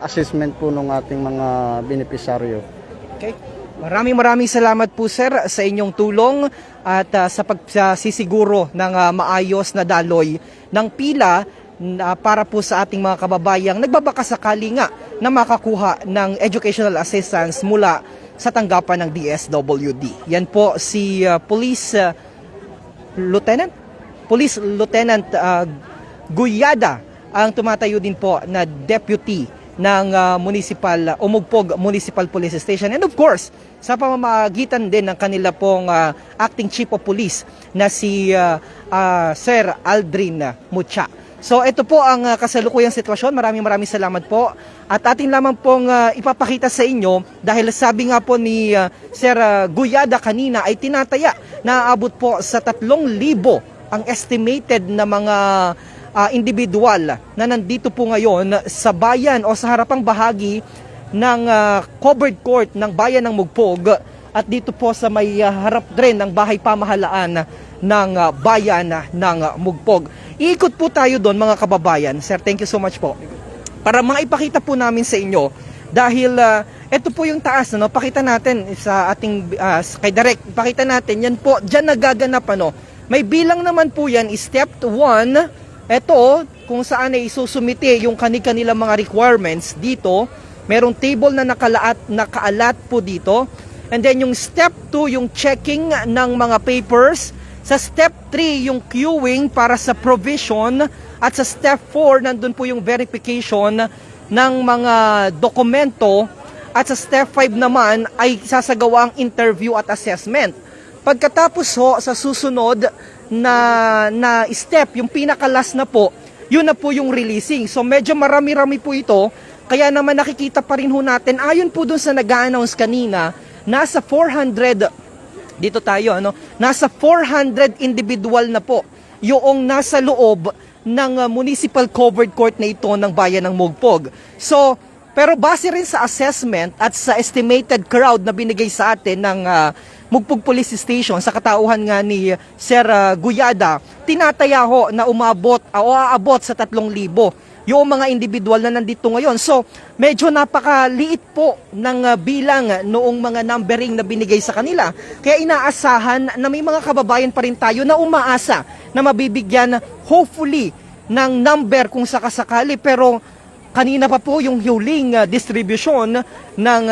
assessment po ng ating mga benepisaryo. Okay. Maraming salamat po sir sa inyong tulong at sa pagsisiguro ng maayos na daloy ng pila para po sa ating mga kababayang nagbabakasakali nga na makakuha ng educational assistance mula sa tanggapan ng DSWD. Yan po si Police Lieutenant Guyada ang tumatayo din po na deputy ng Umugpog Municipal Police Station, and of course sa pamamagitan din ng kanila pong acting chief of police na si Sir Aldrin Mucha. So ito po ang kasalukuyang sitwasyon. Maraming salamat po at atin lamang pong ipapakita sa inyo dahil sabi nga po ni Sir Guyada kanina ay tinataya na aabot po sa 3,000 ang estimated na mga individual na nandito po ngayon sa bayan o sa harapang bahagi ng covered court ng bayan ng Mugpog at dito po sa may harap rin ng bahay pamahalaan ng bayan ng Mugpog. Iikot po tayo doon mga kababayan. Sir, thank you so much po. Para maipakita po namin sa inyo dahil ito po yung taas, no? Pakita natin sa ating kay Direk, pakita natin yan po, diyan nagaganap ano. May bilang naman po yan, step 1. Ito, kung saan ay isusumite yung kanilang mga requirements dito, merong table na nakaalat po dito. And then yung step 2, yung checking ng mga papers. Sa step 3, yung queuing para sa provision. At sa step 4, nandun po yung verification ng mga dokumento. At sa step 5 naman ay sasagawa ang interview at assessment. Pagkatapos ho, sa susunod na step, yung pinakalas na po, yun na po yung releasing. So medyo marami-rami po ito, kaya naman nakikita pa rin ho natin, ayon po dun sa nag-a-announce kanina, nasa 400, dito tayo, ano, nasa 400 individual na po yung nasa loob ng municipal covered court na ito ng bayan ng Mugpog. So, pero base rin sa assessment at sa estimated crowd na binigay sa atin ng Mugpog Police Station sa katauhan nga ni Sir Guyada, tinataya ho na umabot o aabot sa 3,000 yung mga individual na nandito ngayon. So, medyo napakaliit po ng bilang noong mga numbering na binigay sa kanila. Kaya inaasahan na may mga kababayan pa rin tayo na umaasa na mabibigyan hopefully ng number kung sakasakali. Pero kanina pa po yung huling distribution ng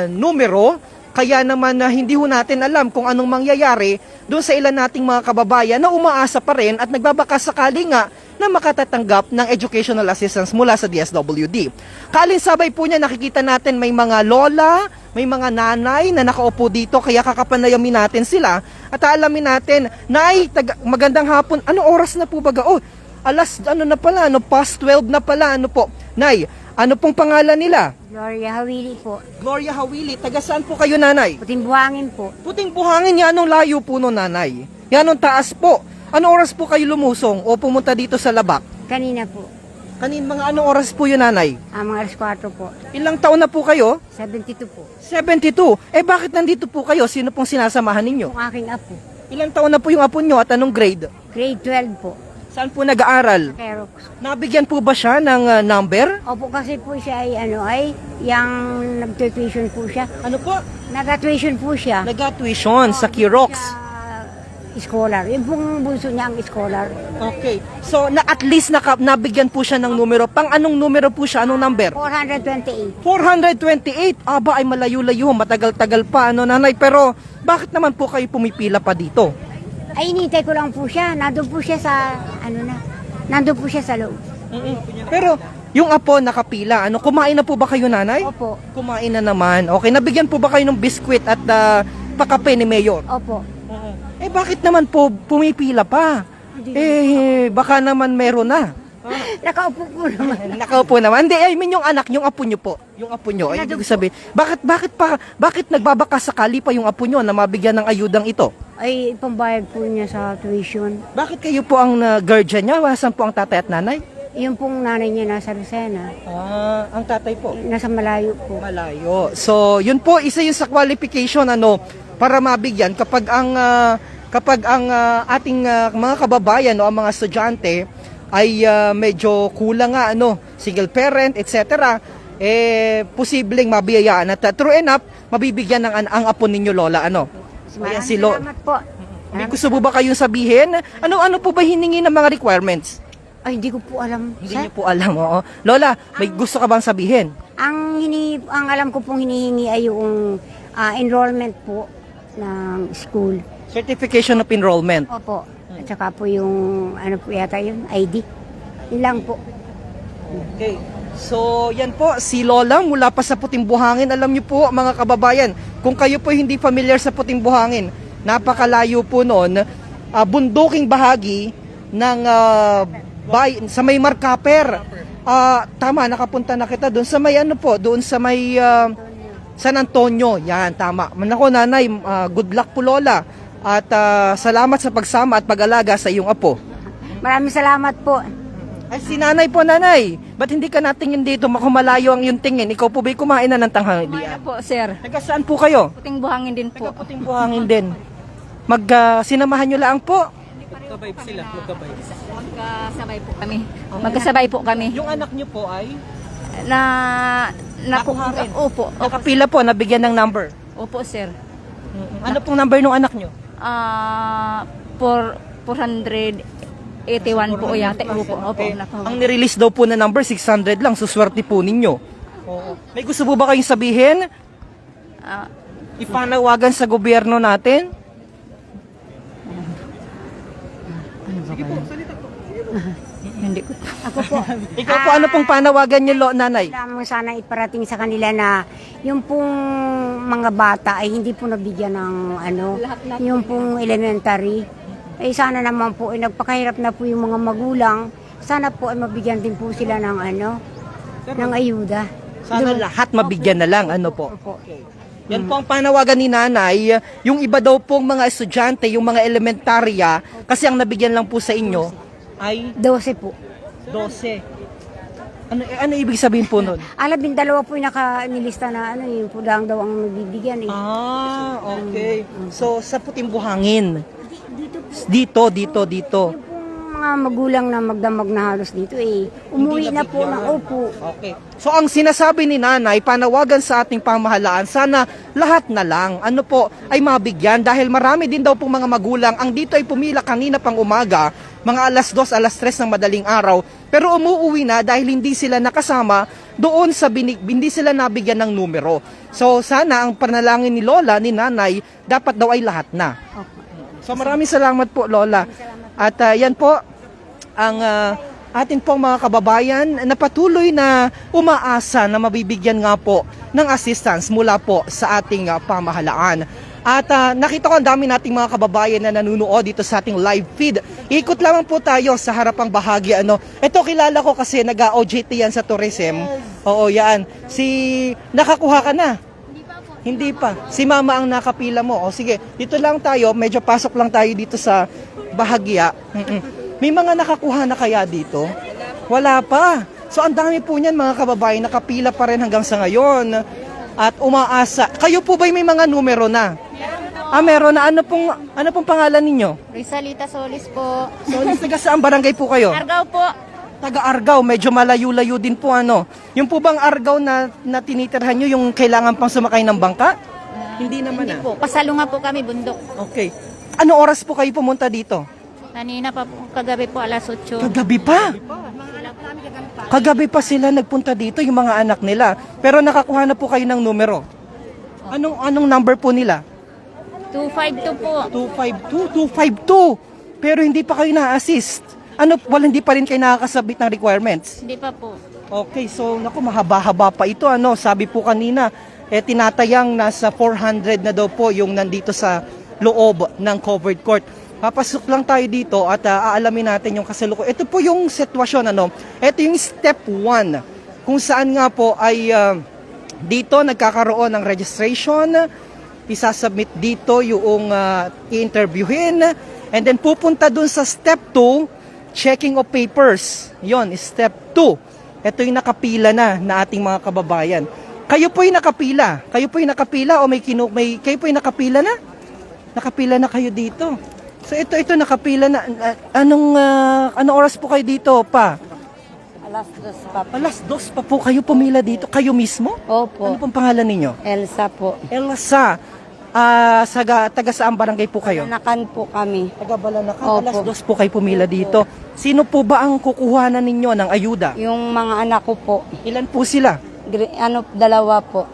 numero. Kaya naman hindi ho natin alam kung anong mangyayari doon sa ilan nating mga kababayan na umaasa pa rin at nagbabakasakali nga na makatatanggap ng educational assistance mula sa DSWD. Kalinsabay po niya nakikita natin may mga lola, may mga nanay na nakaupo dito kaya kakapanayamin natin sila at alamin natin, Nay, magandang hapon, anong oras na po baga? Oh, alas na pala, past 12 na pala, po. Nay, ano pong pangalan nila? Gloria Hawili po. Gloria Hawili. Taga saan po kayo, nanay? Puting Buhangin po. Puting Buhangin, yan ang layo po no, nanay. Yan ang taas po. Ano oras po kayo lumusong o pumunta dito sa Labak? Kanina po. Mga anong oras po yun, nanay? Mga alas 4 po. Ilang taon na po kayo? 72 po. 72. Bakit nandito po kayo? Sino pong sinasamahan ninyo? Yung aking apo. Ilang taon na po yung apo nyo at anong grade? Grade 12 po. Saan po nag-aaral? Kerox. Nabigyan po ba siya ng number? Opo, kasi po siya ay yung nag-tuition po siya. Ano po? Nag-tuition po siya. Nag-tuition sa Kirox. Scholar. Yung pong bunso niya ang scholar. Okay. So, at least nabigyan po siya ng numero. Pang anong numero po siya? Anong number? 428. 428. Aba, ay malayo-layo. Matagal-tagal pa, nanay. Pero, bakit naman po kayo pumipila pa dito? Ay, inintay ko lang po siya. Nandun po siya sa, nandun po siya sa loob. Pero, yung apo nakapila, kumain na po ba kayo, nanay? Opo. Kumain na naman. Okay, nabigyan po ba kayo ng biskwit at pakape ni Mayor? Opo. Bakit naman po pumipila pa? Baka naman meron na. Nakaupo po naman. Nakaupo naman. Hindi, I mean yung anak, yung apo nyo po. Yung apo nyo. Ay, ibig sabihin, bakit nagbabakasakali pa yung apo nyo na mabigyan ng ayudang ito? Ay, pambayad po niya sa tuition. Bakit kayo po ang guardian niya? Saan po ang tatay at nanay? Yung pong nanay niya nasa Lucena. Ang tatay po? Nasa malayo po. Malayo. So, yun po, isa yun sa qualification, para mabigyan kapag ang ating mga kababayan o ang mga estudyante ay medyo kulang nga, single parent, etc. posibleng mabiyayaan at true enough, mabibigyan ng ang apo ninyo, Lola. Ano? Ayan, si Salamat po. May gusto po ba kayong sabihin? Ano po ba hiningi ng mga requirements? Ay, hindi ko po alam. Hindi Sir, niyo po alam, oo. Lola, may gusto ka bang sabihin? ang alam ko pong hinihingi ay yung enrollment po ng school. Certification of enrollment. Opo. At saka po yung, ano po yata yun, ID. Yun lang po. Okay. So, yan po, si Lola mula pa sa Puting Buhangin. Alam niyo po, mga kababayan, kung kayo po hindi familiar sa Puting Buhangin, napakalayo po noon, bunduking bahagi ng sa may Marcaper. Tama, nakapunta na kita doon sa may ano po, doon sa may San Antonio. Yan, tama. Manako, nanay, good luck po, Lola. At salamat sa pagsama at pag-alaga sa iyong apo. Maraming salamat po. Ay, si nanay po, nanay. Ba't hindi ka natingin dito? Makumalayo ang iyong tingin. Ikaw po ba'y kumain na ng tanghalian? Ano po, sir? Taga saan po kayo? Puting buhangin din po. Taga Puting Buhangin din. Sinamahan nyo lang po. Magkasabay po kami. Magkasabay po kami. Yung anak nyo po ay? Nakuha rin. Opo. Nakapila po, nabigyan ng number. Opo, sir. Ano pong number ng anak nyo? 481 po yate. Opo. Okay. Nakuha. Ang nirelease daw po na number, 600 lang. Suswerte po ninyo. Oo. May gusto po ba kayong sabihin? Ah, Ipanawagan sa gobyerno natin? hindi ko. Ako po. Ikaw po, ano pong panawagan nyo, nanay? Lamang sana iparating sa kanila na yung pong mga bata ay hindi po nabigyan ng ano, yung pong elementary. Eh sana naman po ay nagpakahirap na po yung mga magulang. Sana po ay mabigyan din po sila ng ano, ng ayuda. Sana lahat mabigyan na lang, ano po? Opo. Yan po ang panawagan ni nanay. Yung iba daw pong mga estudyante, yung mga elementarya, kasi ang nabigyan lang po sa inyo ay 12 po. 12. Ano ibig sabihin po nun? 12 po yung nilista na ano, yung pudang daw ang mabibigyan eh. Okay. So, sa Puting Buhangin. Dito. Yung pong mga magulang na magdamag na halos dito eh, umuwi na po nabigyan. ng opo. Okay. So, ang sinasabi ni nanay, panawagan sa ating pamahalaan, sana lahat na lang, ano po, ay mabigyan dahil marami din daw pong mga magulang ang dito ay pumila kanina pang umaga, mga alas 2, alas 3 ng madaling araw, pero umuuwi na dahil hindi sila nakasama doon sa hindi sila nabigyan ng numero. So, sana ang panalangin ni Lola, ni nanay, dapat daw ay lahat na. So, maraming salamat po, Lola. At yan po, ang atin pong mga kababayan na patuloy na umaasa na mabibigyan nga po ng assistance mula po sa ating pamahalaan. At nakita ko ang dami nating mga kababayan na nanunood dito sa ating live feed. Ikot lamang po tayo sa harapang bahagi. Ito kilala ko kasi nag-OJT yan sa tourism. Oo, yan. Nakakuha ka na? Hindi pa. Si mama ang nakapila mo. O sige, dito lang tayo. Medyo pasok lang tayo dito sa bahagya. May mga nakakuha na kaya dito? Wala pa. So ang dami po niyan mga kababayan, nakapila pa rin hanggang sa ngayon. At umaasa. Kayo po ba'y may mga numero na? Meron na. Ano pong pangalan ninyo? Rizalita Solis po. So, taga saan barangay po kayo? Argao po. Taga Argao, medyo malayo-layo din po Yung po bang Argao na tinitirhan nyo, yung kailangan pang sumakay ng bangka? Hindi naman Hindi po. Pasalunga po kami, bundok. Okay. Ano oras po kayo pumunta dito? Kanina pa po, kagabi po alas 8. Kagabi pa? Kagabi pa sila nagpunta dito, yung mga anak nila. Pero nakakuha na po kayo ng numero. Anong number po nila? 252 po. 252. Pero hindi pa kayo na-assist. Hindi pa rin kayo nakakasabit ng requirements? Hindi pa po. Okay, so naku, mahaba-haba pa ito. Sabi po kanina, tinatayang nasa 400 na daw po yung nandito sa loob ng covered court. Papasok lang tayo dito at aalamin natin yung kasalukuyan. Ito po yung sitwasyon. Ito yung step 1. Kung saan nga po ay dito nagkakaroon ng registration. Isasubmit dito yung i-interviewin. And then pupunta dun sa step 2, checking of papers. Yon, step 2. Ito yung nakapila na ating mga kababayan. Kayo po yung nakapila. Kayo po yung nakapila o kayo po yung nakapila na? Nakapila na kayo dito. So ito nakapila na. Anong oras po kayo dito pa? Alas dos pa po. Alas 2 pa po kayo pumila dito. Kayo mismo? Opo. Ano pong pangalan ninyo? Elsa po. Elsa. Taga saang barangay po kayo? Nakan po kami. Taga Balanacan. Opo. Alas 2 po kayo pumila dito. Sino po ba ang kukuhanan ninyo ng ayuda? Yung mga anak ko po, Ilan po sila? dalawa po.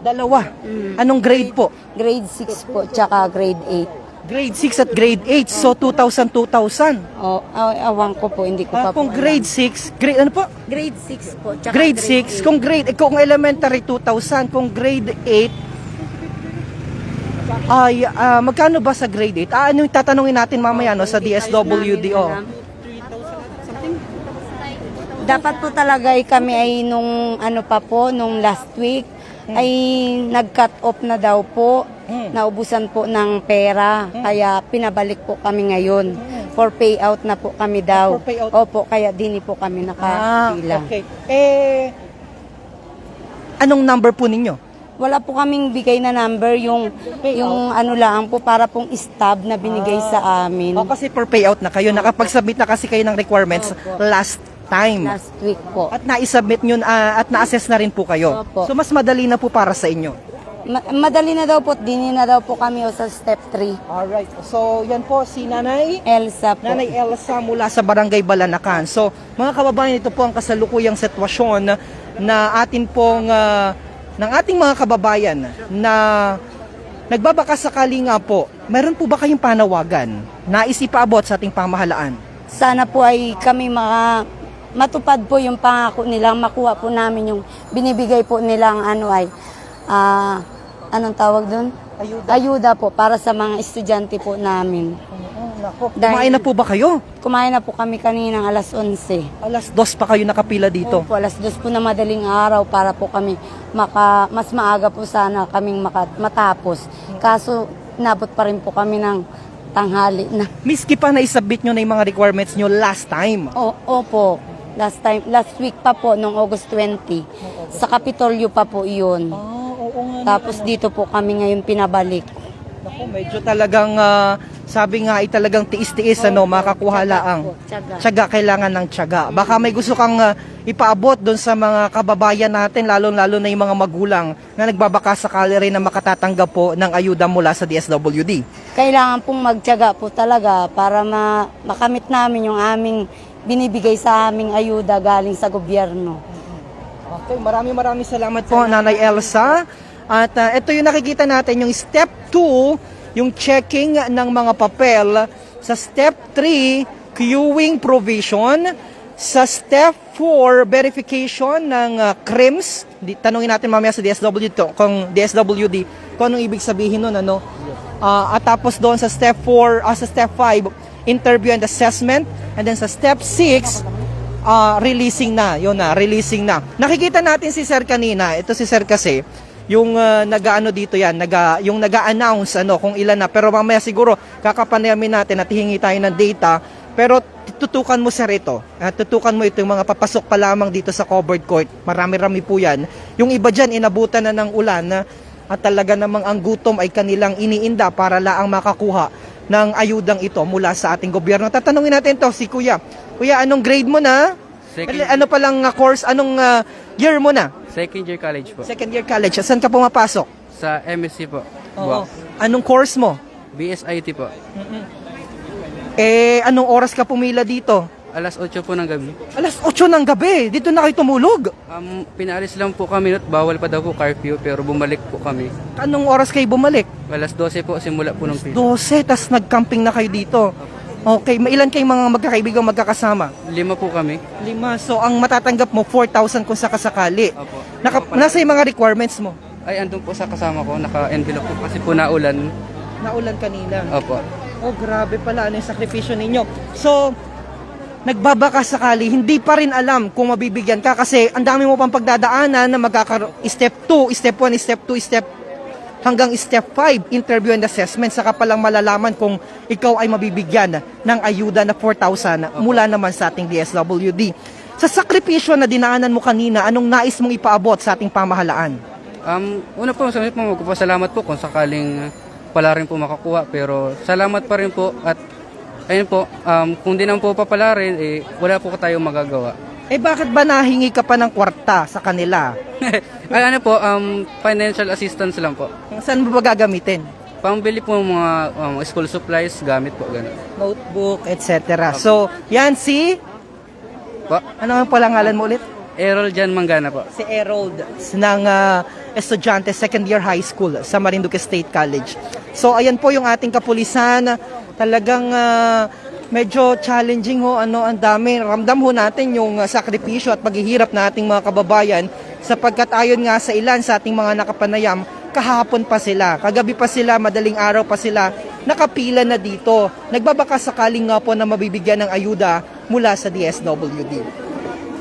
Dalawa. Anong grade po? Grade 6 po, tsaka grade 8. Grade 6 at grade 8. So 2,000. Awan ko po, hindi ko pa po Kung grade 6, ano po? Grade 6 po, tsaka Grade 6, kung elementary 2,000, kung grade 8 ay magkano ba sa grade 8? Ano yung tatanungin natin mamaya no sa DSWD Dapat po talaga kami ay nung nung last week ay nag-cut off na daw po. Naubusan po ng pera. Kaya pinabalik po kami ngayon. For payout na po kami daw. For payout? Opo, kaya dini po kami nakapila. Okay. Anong number po ninyo? Wala po kaming bigay na number, yung lang po para pong stub na binigay sa amin. Kasi per payout na kayo. Nakapag-submit na kasi kayo ng requirements last time. Last week po. At na-submit nyo at na-assess na rin po kayo. Opo. So mas madali na po para sa inyo. Madali na daw po, dini na daw po kami sa step 3. Alright. So yan po si Nanay Elsa po. Nanay Elsa mula sa Barangay Balanacan. So, mga kababayan, ito po ang kasalukuyang sitwasyon na atin pong ng ating mga kababayan na nagbabaka sakali nga po. Meron po ba kayong panawagan na isipaabot sa ating pamahalaan? Sana po ay kami matupad po yung pangako nila, makuha po namin yung binibigay po nilang anong tawag doon? Ayuda po para sa mga estudyante po namin. Kumain na po ba kayo? Kumain na po kami kaninang alas 11. Alas 2 pa kayo nakapila dito. Opo, alas 2 po na madaling araw para po kami mas maaga po sana kaming matapos. Kaso nabot pa rin po kami ng tanghali na. Miski pa na-submit nyo na yung mga requirements nyo last time. Opo. Last week pa po, nung August 20. Sa Kapitolyo pa po yun. Oo nga. Tapos dito po kami ngayon pinabalik. Naku, medyo talagang sabi nga ay talagang tiis-tiis makakuha laang. Tiyaga, kailangan ng tiyaga. Baka may gusto kang ipaabot doon sa mga kababayan natin, lalo-lalo na yung mga magulang na nagbabaka sakali rin na makatatanggap po ng ayuda mula sa DSWD. Kailangan pong magtiyaga po talaga para makamit namin yung aming binibigay sa aming ayuda galing sa gobyerno. Okay, maraming salamat po Nanay Elsa. At ito yung nakikita natin, yung step 2, yung checking ng mga papel. Sa step 3, queuing provision. Sa step 4, verification ng crims. Tanungin natin mamaya sa DSWD kung anong ibig sabihin nun. At tapos doon sa step 4, sa step 5, interview and assessment. And then sa step 6, releasing na. Releasing na. Nakikita natin si Sir kanina. Ito si Sir kasi, yung nag-ano dito yan, yung nag-a-announce kung ilan na. Pero mamaya siguro kakapanayamin natin at hihingi tayo ng data. Pero tutukan mo Sir ito. Tutukan mo ito yung mga papasok pa lamang dito sa covered court. Marami-rami po yan. Yung iba dyan, inabutan na ng ulan at talaga namang ang gutom ay kanilang iniinda para laang makakuha ng ayudang ito mula sa ating gobyerno. Tatanungin natin to si Kuya. Kuya, anong grade mo na? Ano palang course? Anong year mo na? Second year college po. Second year college. Saan ka pumapasok? Sa MSc po. Oo. Anong course mo? BSIT po. Anong oras ka pumila dito? Alas 8 po ng gabi. Alas 8 ng gabi. Dito na kayo tumulog. Pinaalis lang po kami at bawal pa daw po curfew pero bumalik po kami. Anong oras kayo bumalik? Alas 12 po simula po ng pila. 12, tas nag-camping na kayo dito. Okay, mailan kayong mga magkakaibigan magkakasama? 5 po kami. 5. So, ang matatanggap mo, 4,000 kung sakasakali. Opo. Nasa yung mga requirements mo? Ay, andun po sa kasama ko. Naka-envelope po kasi po naulan. Naulan kanina. Opo. Oh, grabe pala. Ano yung sakripisyo ninyo? So, nagbabaka sakali, hindi pa rin alam kung mabibigyan ka kasi ang dami mo pang pagdadaanan na step 2, step 1, step 2, hanggang step 5, interview and assessment. Saka palang malalaman kung ikaw ay mabibigyan ng ayuda na 4,000 mula naman sa ating DSWD. Sa sakripisyo na dinaanan mo kanina, anong nais mong ipaabot sa ating pamahalaan? Una po, magpapasalamat po kung sakaling pala rin po makakuha. Pero salamat pa rin po at ayun po, kung di naman po papala rin, wala po tayong magagawa. Eh bakit ba nahingi ka pa ng kwarta sa kanila? Ay, ano po, financial assistance lang po. Saan mo ba gagamitin? Pambili po ng mga school supplies, gamit po, gano'n. Notebook, etc. So, yan si... Po, Ano ang palangalan mo ulit? Errol Jan Mangana po. Si Harold ng estudyante second year high school sa Marinduque State College. So ayan po yung ating kapulisan. Talagang medyo challenging ho, ang dami. Ramdam ho natin yung sakripisyo at paghihirap na ating mga kababayan sapagkat ayon nga sa ilan sa ating mga nakapanayam, kahapon pa sila, kagabi pa sila, madaling araw pa sila, nakapila na dito. Nagbabaka sakaling nga po na mabibigyan ng ayuda mula sa DSWD.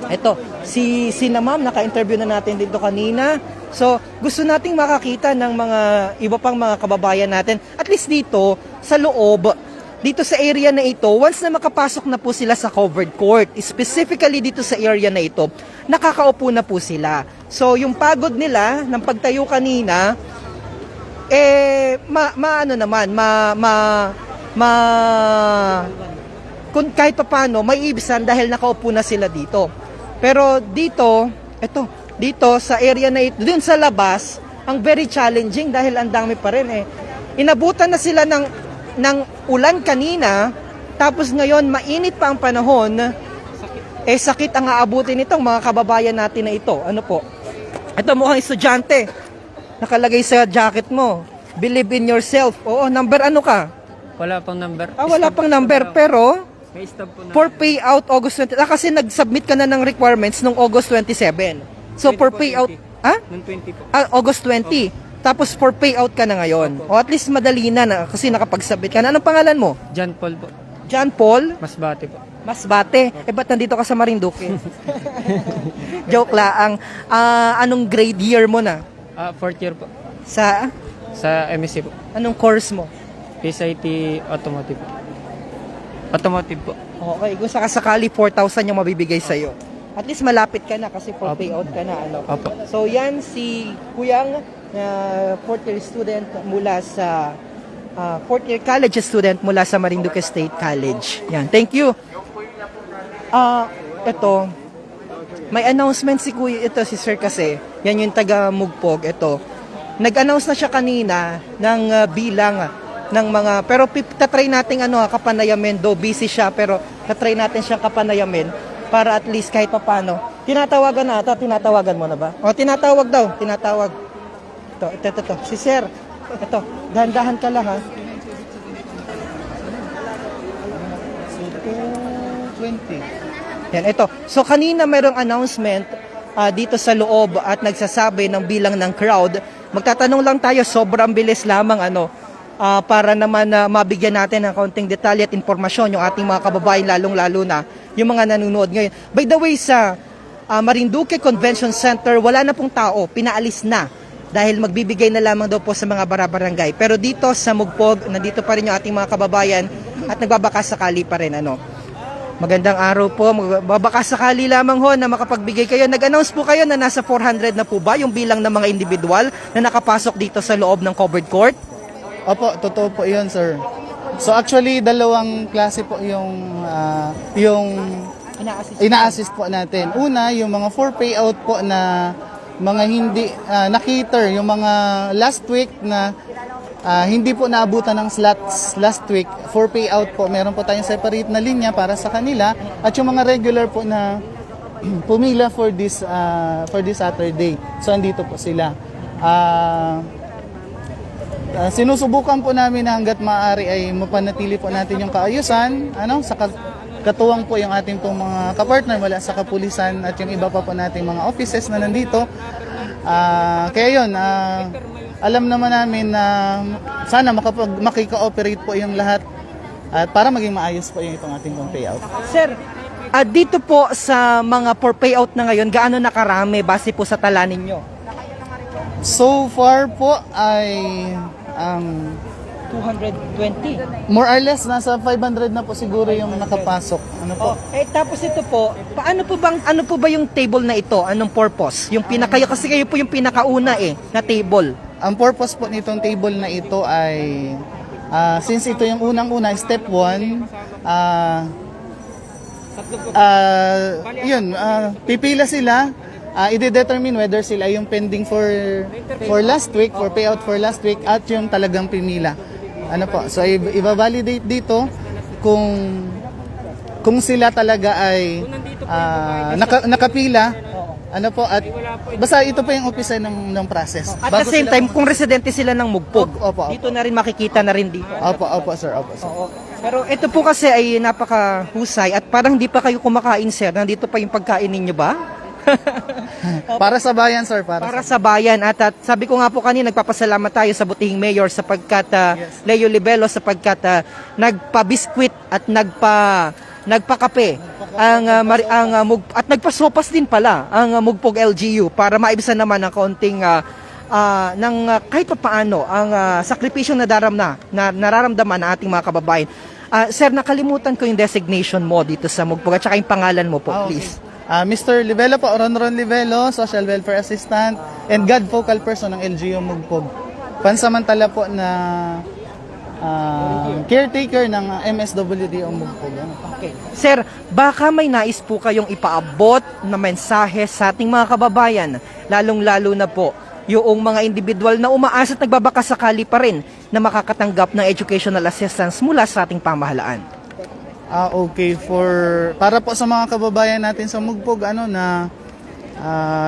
Ito, si na ma'am, naka-interview na natin dito kanina. So, gusto nating makakita ng mga iba pang mga kababayan natin. At least dito, sa loob, dito sa area na ito, once na makapasok na po sila sa covered court, specifically dito sa area na ito, nakakaupo na po sila. So, yung pagod nila ng pagtayo kanina, kung kahit pa paano, may ibisan dahil nakaupo na sila dito. Pero dito sa area na ito, dun sa labas, ang very challenging dahil ang dami pa rin eh. Inabutan na sila ng ulan kanina, tapos ngayon mainit pa ang panahon, sakit ang aabutin nitong mga kababayan natin na ito. Ano po? Ito mukhang estudyante. Nakalagay sa jacket mo, believe in yourself. Oo, number ano ka? Wala pang number. Wala pang number, pero May stub po na. for payout August 20, kasi nag-submit ka na ng requirements noong August 27. So for payout, Nung 20 po. August 20. Tapos for payout ka na ngayon. O at least madali na kasi nakapag-submit ka na. Anong pangalan mo? John Paul po. John Paul Masbate po. Masbate. Ba't nandito ka sa Marinduque? Joke lang. Anong grade year mo na? Fourth year po. Sa Sa MSc po. anong course mo? PSIT Automotive po. Automotive po. Okay, kung sakasakali 4,000 yung mabibigay sa'yo. At least malapit ka na kasi for Opo. payout ka na. Opo. So yan si Kuyang, fourth year student mula sa fourth year college student mula sa Marinduque State College. Yan, thank you. Ito, may announcement si Kuya, ito si Sir kasi, yan yung taga Mugpog, ito. Nag-announce na siya kanina ng bilang ng mga, pero tatry natin kapanayamin, do busy siya, pero tatry natin siyang kapanayamin para at least kahit papano. Tinatawagan na ata, tinatawagan mo na ba? O, tinatawag daw, tinatawag. Ito. Si Sir, ito, dahan-dahan ka lang ha. 20. Yan, ito. So, kanina mayroong announcement dito sa loob at nagsasabi ng bilang ng crowd. Magtatanong lang tayo, sobrang bilis lamang para naman mabigyan natin ng kaunting detalye at impormasyon yung ating mga kababayan, lalong-lalo na yung mga nanonood ngayon. By the way, sa Marinduque Convention Center, wala na pong tao, pinaalis na dahil magbibigay na lamang daw po sa mga barabarangay. Pero dito sa Mugpog, nandito pa rin yung ating mga kababayan at nagbabakasakali pa rin. Magandang araw po, magbabakasakali lamang ho na makapagbigay kayo. Nag-announce po kayo na nasa 400 na po ba yung bilang ng mga individual na nakapasok dito sa loob ng covered court? Opo, totoo po yun, sir. So actually, dalawang klase po yung ina-assist po natin. Una, yung mga for payout po na mga hindi na-cater, yung mga last week na hindi po naabutan ng slots last week, for payout po, meron po tayong separate na linya para sa kanila. At yung mga regular po na pumila for this Saturday. So andito po sila. Sinusubukan po namin na hanggat maaari ay mapanatili po natin yung kaayusan, sa katuwang po yung ating pong mga kapartner mula sa kapulisan at yung iba pa po nating mga offices na nandito. Kaya yun, alam naman namin na sana makika-operate po yung lahat at para maging maayos po yung itong ating pong payout. Sir, dito po sa mga for payout na ngayon, gaano nakarami base po sa tala ninyo? So far po ay 220. more or less nasa 500 na po siguro yung nakapasok. Tapos ito po, ano po ba yung table na ito? Anong purpose? Kasi kayo po yung pinakauna na table. Ang purpose po nitong table na ito ay since ito yung unang-una, step 1, Pipila sila, i-determine whether sila yung pending for last week, for payout for last week, at yung talagang pimila. Ano po, so i-validate dito kung sila talaga ay nakapila, ano po, at basta ito po yung umpisa ng process. At the same time, kung residente sila ng Mugpog, Opo. dito na rin makikita na rin dito. Opo, sir. Pero ito po kasi ay napakahusay at parang hindi pa kayo kumakain, sir. Nandito pa yung pagkain ninyo ba? Para sa bayan, sir. Para sa bayan. At sabi ko nga po kanina, nagpapasalamat tayo sa butihing mayor sapagkat Leo Libelo sapagkat nagpa-biskwit at nagpakape at nagpasopas din pala ang Mugpog LGU para maibsan naman ang kaunting kahit pa paano ang sakripisyo na nararamdaman ng ating mga kababayan. Sir, nakalimutan ko yung designation mo dito sa Mugpog at saka yung pangalan mo po, please. Mr. Livelo po, Ron Livelo, Social Welfare Assistant and God Focal Person ng LGU Mugpog. Pansamantala po na caretaker ng MSWDO Mugpog. Okay. Sir, baka may nais po kayong ipaabot na mensahe sa ating mga kababayan, lalong-lalo na po yung mga individual na umaasa at nagbabakasakali pa rin na makakatanggap ng educational assistance mula sa ating pamahalaan. Okay, para po sa mga kababayan natin sa Mugpog,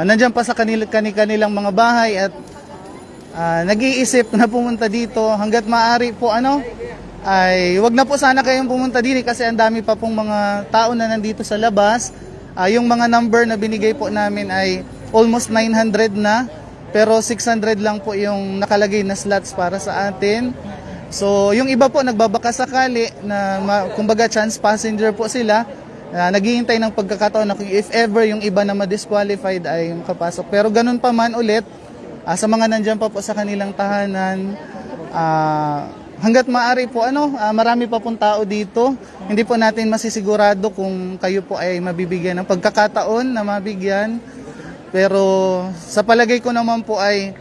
nandiyan pa sa kanilang mga bahay at nag-iisip na pumunta dito, hanggat maaari po ay wag na po sana kayong pumunta dito kasi ang dami pa pong mga tao na nandito sa labas. Yung mga number na binigay po namin ay almost 900 na, pero 600 lang po yung nakalagay na slots para sa atin. So yung iba po nagbabaka sakali na kumbaga chance passenger po sila, naghihintay ng pagkakataon na if ever yung iba na ma-disqualified ay makapasok. Pero ganun pa man ulit, sa mga nandyan pa po sa kanilang tahanan, hanggat maaari po marami pa pong tao dito. Hindi po natin masisigurado kung kayo po ay mabibigyan ng pagkakataon na mabigyan. Pero sa palagay ko naman po ay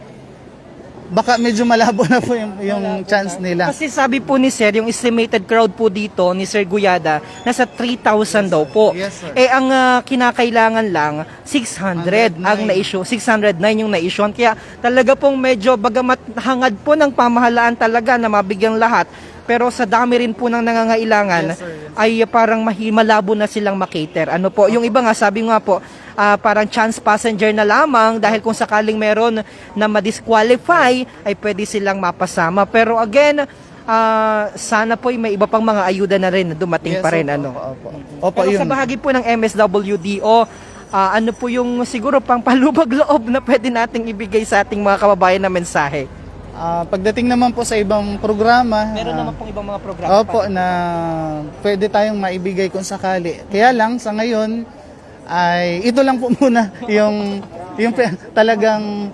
baka medyo malabo na po yung chance nila. Kasi sabi po ni Sir, yung estimated crowd po dito ni Sir Guyada, nasa 3,000 daw po. Yes, sir. Ang kinakailangan lang, 600 ang na-issue. 609 yung na-issue. Kaya talaga pong medyo bagamat hangad po ng pamahalaan talaga na mabigyang lahat, pero sa dami rin po ng nangangailangan, ay parang malabo na silang makater. Yung iba nga, sabi nga po, parang chance passenger na lamang dahil kung sakaling meron na ma-disqualify, ay pwede silang mapasama. Pero again, sana po may iba pang mga ayuda na rin na dumating pa rin. Opo, Pero sa bahagi po ng MSWDO, ano po yung siguro pang palubag loob na pwede nating ibigay sa ating mga kababayan na mensahe? Pagdating naman po sa ibang programa, Meron naman pong ibang mga programa. opo, na pwede tayong maibigay kung sakali. Kaya lang, sa ngayon, ay ito lang po muna yung talagang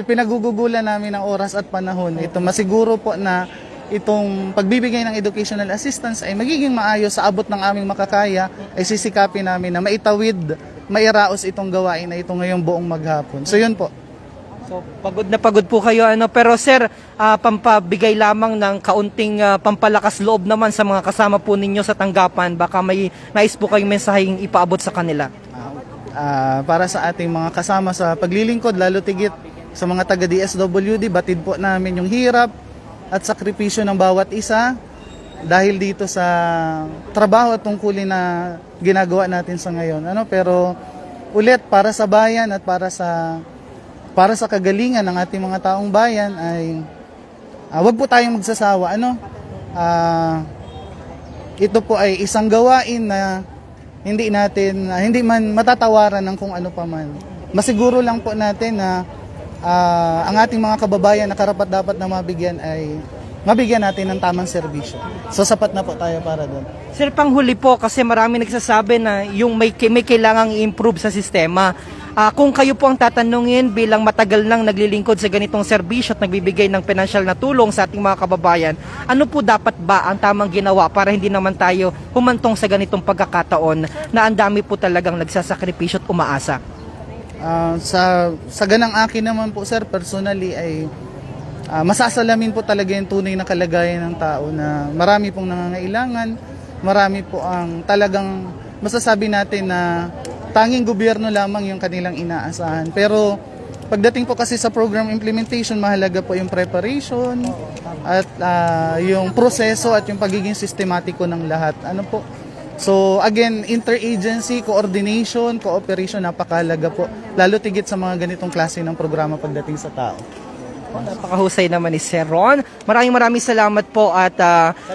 pinagugugulan namin ng oras at panahon. Ito masiguro po na itong pagbibigay ng educational assistance ay magiging maayos sa abot ng aming makakaya, ay sisikapin namin na maitawid, mairaos itong gawain na ito ngayong buong maghapon. So yun po. So, pagod na pagod po kayo. Pero sir, pampabigay lamang ng kaunting pampalakas loob naman sa mga kasama po ninyo sa tanggapan. Baka may nais po kayong mensaheng ipaabot sa kanila. Para sa ating mga kasama sa paglilingkod, lalo tigit sa mga taga DSWD, batid po namin yung hirap at sakripisyo ng bawat isa dahil dito sa trabaho at tungkulin na ginagawa natin sa ngayon. Pero ulit, para sa bayan at para sa kagalingan ng ating mga taong bayan ay wag po tayong magsasawa. Ito po ay isang gawain na hindi man matatawaran ng kung ano pa man. Masiguro lang po natin na ang ating mga kababayan na karapat dapat na mabigyan ay mabigyan natin ng tamang serbisyo. So sapat na po tayo para doon. Sir, panghuli po kasi marami nagsasabi na yung may kailangang i-improve sa sistema. Kung kayo po ang tatanungin bilang matagal nang naglilingkod sa ganitong serbisyo at nagbibigay ng pinansyal na tulong sa ating mga kababayan, ano po dapat ba ang tamang ginawa para hindi naman tayo humantong sa ganitong pagkakataon na ang dami po talagang nagsasakripisyo at umaasa? Sa ganang akin naman po, sir, personally ay masasalamin po talaga yung tunay na kalagayan ng tao na marami pong nangangailangan. marami po ang talagang masasabi natin na tanging gobyerno lamang yung kanilang inaasahan. Pero pagdating po kasi sa program implementation, mahalaga po yung preparation at yung proseso at yung pagiging sistematiko ng lahat. Ano po? So again, interagency, coordination, cooperation, napakahalaga po. Lalo tigit sa mga ganitong klase ng programa pagdating sa tao. Napakahusay naman ni Sir Ron. Maraming salamat po at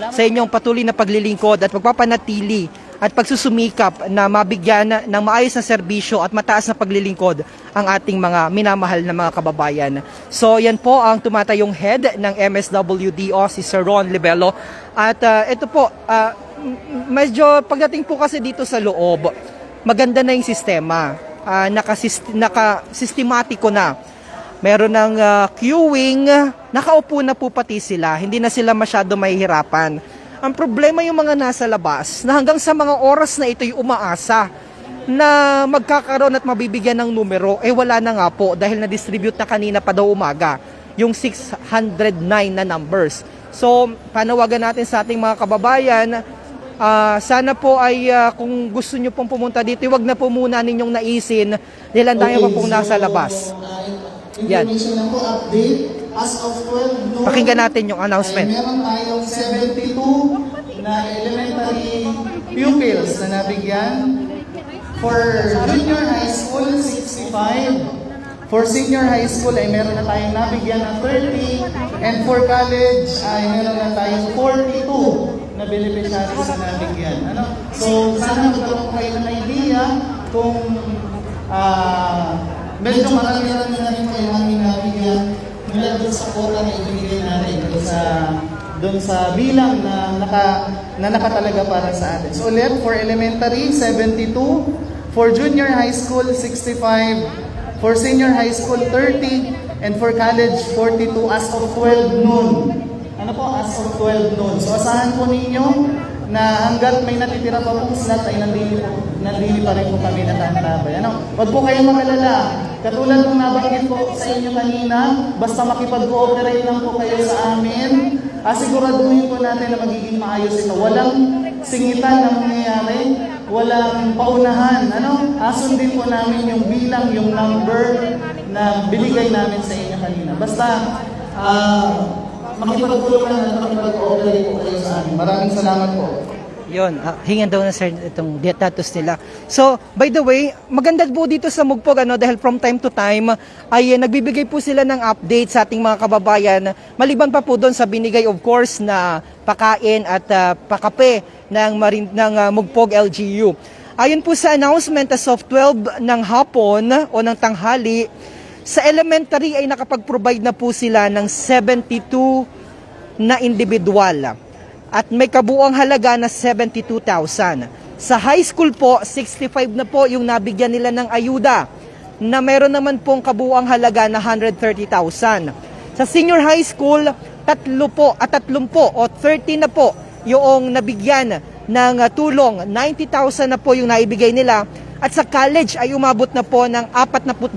sa inyong patuloy na paglilingkod at pagpapanatili at pagsusumikap na mabigyan ng maayos na serbisyo at mataas na paglilingkod ang ating mga minamahal na mga kababayan. So yan po ang tumatayong head ng MSWDO, si Sir Ron Libelo. At ito po, medyo pagdating po kasi dito sa loob, maganda na yung sistema. Nakasistematiko na. Meron ng queuing, nakaupo na po pati sila, hindi na sila masyado mahihirapan. Ang problema yung mga nasa labas, na hanggang sa mga oras na ito'y umaasa na magkakaroon at mabibigyan ng numero, wala na nga po dahil na-distribute na kanina pa daw umaga yung 609 na numbers. So, panawagan natin sa ating mga kababayan, sana po ay kung gusto nyo pong pumunta dito, wag na po muna ninyong naisin dahil ang dami pa pong nasa labas. Yan. Pakinggan natin yung announcement. Meron tayong 72 na elementary pupils na nabigyan. For junior high school, 65. For senior high school ay meron na tayong nabigyan ng 30. And for college ay meron na tayong 42 na beneficiaries na nabigyan. So sana magkaroon kayo ng idea kung medyo marami na rin kayo aming nabigyan mula doon sa quota na ibigay natin doon sa bilang na nakatalaga para sa atin. So ulit, for elementary, 72. For junior high school, 65. For senior high school, 30. And for college, 42 as of 12 noon. Ano po? As of 12 noon. So asahan po ninyo na hanggat may natitira pa pong slot ay nandili pa rin po kami natantabay. Huwag po kayong magalala. Katulad ng nabanggit po sa inyo kanina, basta makipag-cooperate lang po kayo sa amin, asiguraduhin po natin na magiging maayos ito. Walang singitan na mangyayari, walang paunahan. Asundin po namin yung bilang, yung number na binigay namin sa inyo kanina. Basta, makipagtulungan at makipag-cooperate po kayo sa amin. Maraming salamat po. Yun, hingan daw na sir itong datos nila. So, by the way, maganda po dito sa Mugpog dahil from time to time ay nagbibigay po sila ng update sa ating mga kababayan. Maliban pa po doon sa binigay of course na pakain at pakape ng Mugpog LGU. Ayon po sa announcement as of 12 ng hapon o ng tanghali, sa elementary ay nakapag-provide na po sila ng 72 na individual. At may kabuuang halaga na 72,000. Sa high school po, 65 na po yung nabigyan nila ng ayuda na meron naman pong kabuuang halaga na 130,000. Sa senior high school, 30 o 30 na po yung nabigyan ng tulong. 90,000 na po yung naibigay nila. At sa college ay umabot na po ng 42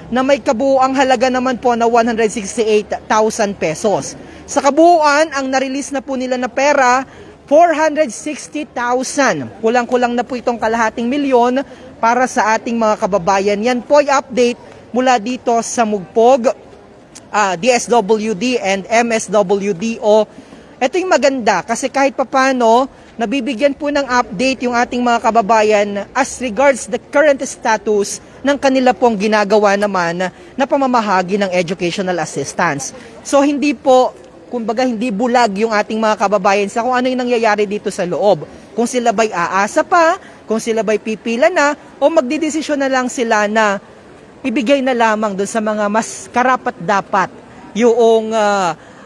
na may kabuuang halaga naman po na 168,000 pesos. Sa kabuuan, ang na-release na po nila na pera, 460,000. Kulang-kulang na po itong kalahating milyon para sa ating mga kababayan. Yan po ay update mula dito sa Mugpog, DSWD and MSWDO. Ito yung maganda kasi kahit papano, nabibigyan po ng update yung ating mga kababayan as regards the current status ng kanila pong ginagawa naman na pamamahagi ng educational assistance. So hindi po, kumbaga hindi bulag yung ating mga kababayan sa kung ano yung nangyayari dito sa loob. Kung sila ba'y aasa pa, kung sila ba'y pipila na, o magdidesisyon na lang sila na ibigay na lamang doon sa mga mas karapat-dapat yung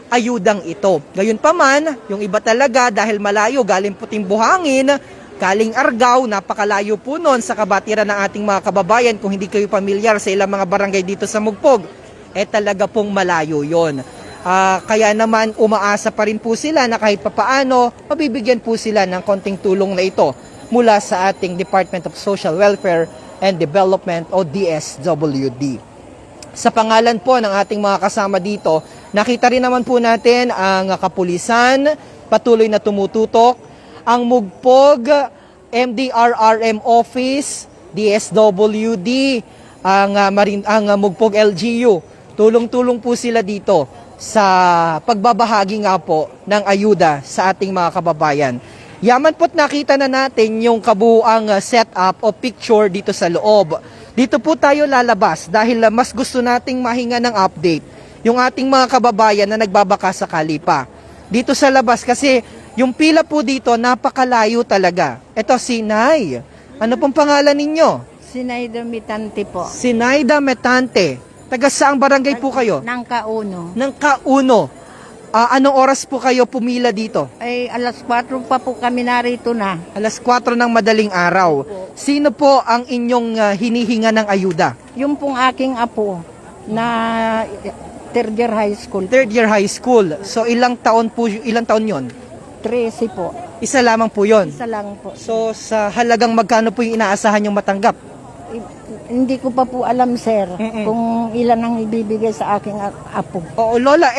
ayudang ito. Gayunpaman, yung iba talaga dahil malayo, galing puting buhangin, galing Argao, napakalayo po nun sa kabatiran ng ating mga kababayan. Kung hindi kayo pamilyar sa ilang mga barangay dito sa Mugpog, talaga pong malayo yon. Kaya naman umaasa pa rin po sila na kahit papaano, mabibigyan po sila ng konting tulong na ito mula sa ating Department of Social Welfare and Development o DSWD. Sa pangalan po ng ating mga kasama dito, nakita rin naman po natin ang kapulisan, patuloy na tumututok. ang Mugpog MDRRM Office, DSWD, ang Mugpog LGU. Tulong-tulong po sila dito sa pagbabahagi nga po ng ayuda sa ating mga kababayan. Yaman po't nakita na natin yung kabuuang setup o picture dito sa loob. Dito po tayo lalabas dahil mas gusto nating mahinga ng update yung ating mga kababayan na nagbabaka sakali pa. Dito sa labas kasi yung pila po dito napakalayo talaga. Ito si Nay. Ano pong pangalan ninyo? Sinayda Mitante po. Sinayda Metante. Taga saang barangay po kayo? Nang kauno. Ng Kauno. Anong oras po kayo pumila dito? Ay alas 4 pa po kami narito na. Alas 4 ng madaling araw. Sino po ang inyong hinihinga ng ayuda? Yung pong aking apo na third year high school. Third year high school. So ilang taon yon? 13 po. Isa lamang po yon. Isa lang po. So sa halagang magkano po yung inaasahan yung matanggap? Hindi ko pa po alam, sir, kung ilan ang ibibigay sa aking apo. Oo, Lola,